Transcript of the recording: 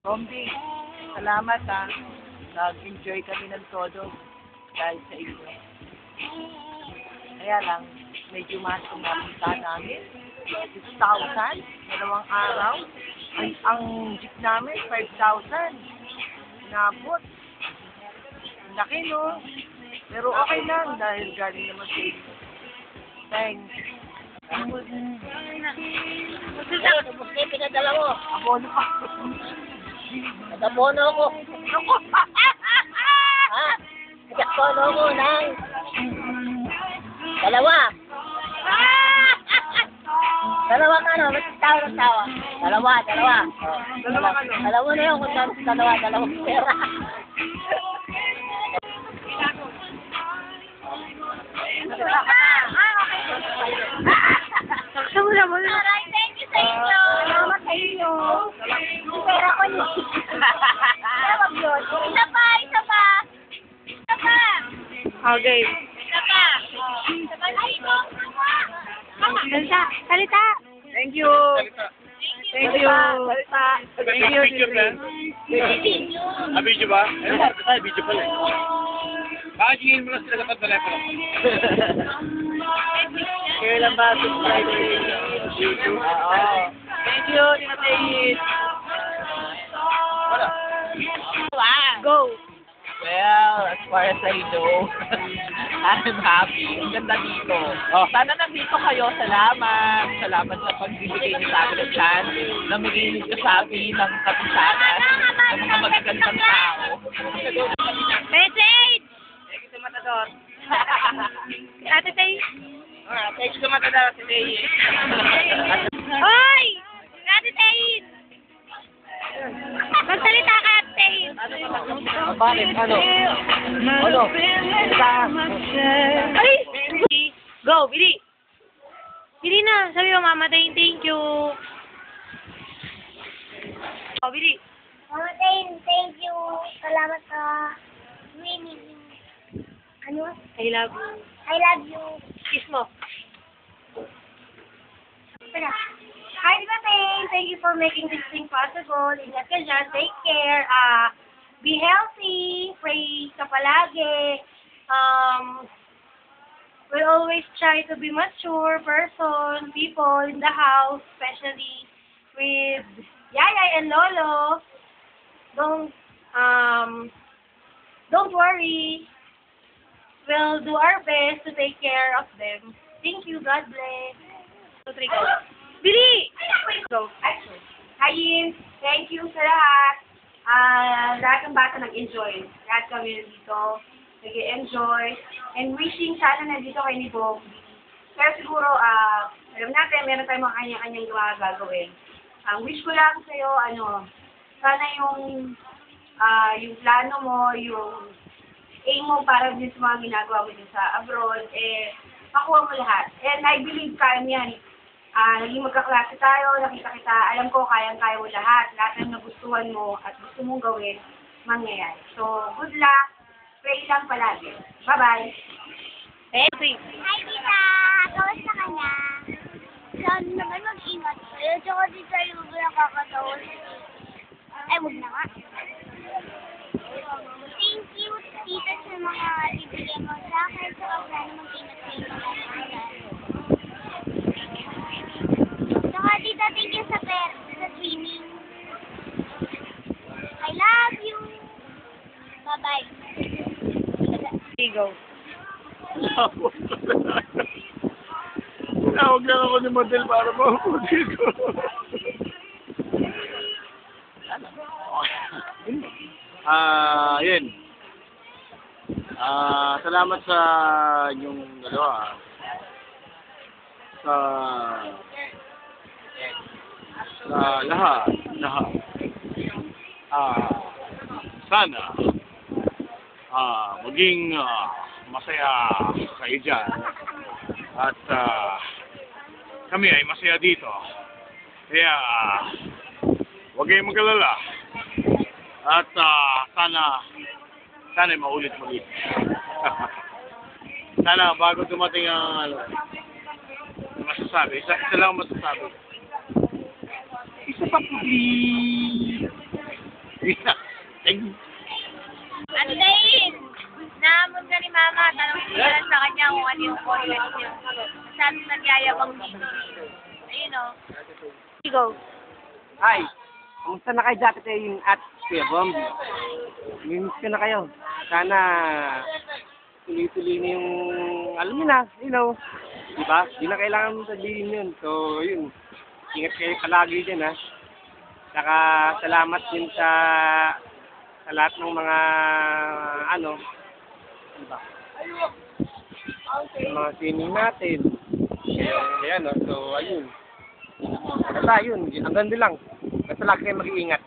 Zombie, salamat ha. Nag-enjoy kami ng todo dahil sa inyo. Kaya lang, medyo masong napunta namin. 6,000, dalawang araw. Ang jeep namin, 5,000. Nabot. Laki no? Pero okay lang dahil galing naman sa inyo. Thanks. Buti pinadala mo. Abono pa. Nag-abono ako. Ha? Nag-abono ako ng dalawa. Dalawang ano, tawa ng tawa. Dalawa. Dalawang ano? Dalawa na yun kung dalawang pera. Maraming thank you sa inyo. Salamat sa inyo. Pera ko niyo. Tawag yun. Isa pa. Okay. Isa pa. Salita. Thank you. Thank you. Thank you. Video ba? Ay, video pala. Bakit mo lang sila kapag telepono? Kaya lang ba subscribe sa YouTube? Oo. Thank you, Tinatain. Go! Well, as far as I know, I'm happy. Ang ganda dito. Sana nandito kayo. Salamat. Salamat sa pagbibigay niyo sa akin ng chance na magiging niyo sa amin ng kapisanan ng mga magagandang tao. Message! Thank you sa Matador. Ate Tay. Thank you sa Matador, si Tay. Hoy! Ate Tay! Magsalita ka, Ate Tay. Bakit? Ano? Ay! Go, Bili! Bili na. Sabi mo, Mama Tay, thank you. Oh, Bili. Mama Tay, thank you. Salamat sa winning. Ano? I love you. I love you. Kiss mo. Hi, Mama Tay. Thank you for making this thing possible. Ingat ka dyan. Take care. Be healthy. Pray ka palagi. We'll always try to be mature people in the house, especially with Yaya and Lolo. Don't worry. We'll do our best to take care of them. Thank you. God bless. 2, 3, go. Bili! Go. Hi, Yim. Thank you sa lahat. Lahat ng bata nag-enjoy. Lahat kami nandito nag-enjoy. And wishing sana nandito kayo ni Bong. Pero siguro, alam natin, meron tayong mga kanya-kanyang gagawin. Wish ko lang sa'yo, sana yung plano mo, yung aim mo para din sa mga ginagawa mo din sa abroad, makuha mo lahat. And I believe kaya mo yan. Naging magkaklase tayo, nakita kita, alam ko kayang-kaya mo lahat. Lahat ng nagustuhan mo at gusto mong gawin, mangyayari. So, good luck. Pray lang palagi. Bye-bye. Hey, Hi, Tita! Kamusta ka na? Sana naman mag-ingat. Tsaka dito yung nakakatawa. Ay, wag na nga. Thank you, Tita, sa mga bibigyan mo sa akin. Sa plano mong tinatay mo lang. Tsaka, Tita, thank you sa swimming. I love you. Bye-bye. go. Tinawag lang ako ni model para mahuhuli ko. Yun. Salamat sa inyong dalawa. Sa lahat. Sana maging masaya kayo dyan. At kami ay masaya dito. Kaya huwag kayong mag-alala. At sana ay maulit-ulit. Sana bago dumating ang masasabi. Isa lang masasabi. Isa pa please. Masyadong nagyayabang dito. Ayun o. Go. Hi! Kumusta na kayo dati kayo at Kuya Bomb? Miss ko na kayo. Sana tuloy-tuloy na yung, alam niyo na, you know. Diba? Di na kailangan sabihin yun. So, yun. Ingat kayo palagi din, ha. Saka, salamat din sa lahat ng mga, ano, diba? Sa mga sining natin. Ayan, no? So, ayun. Basta, yun. Hanggang doon lang. Basta lagi kayo mag-iingat.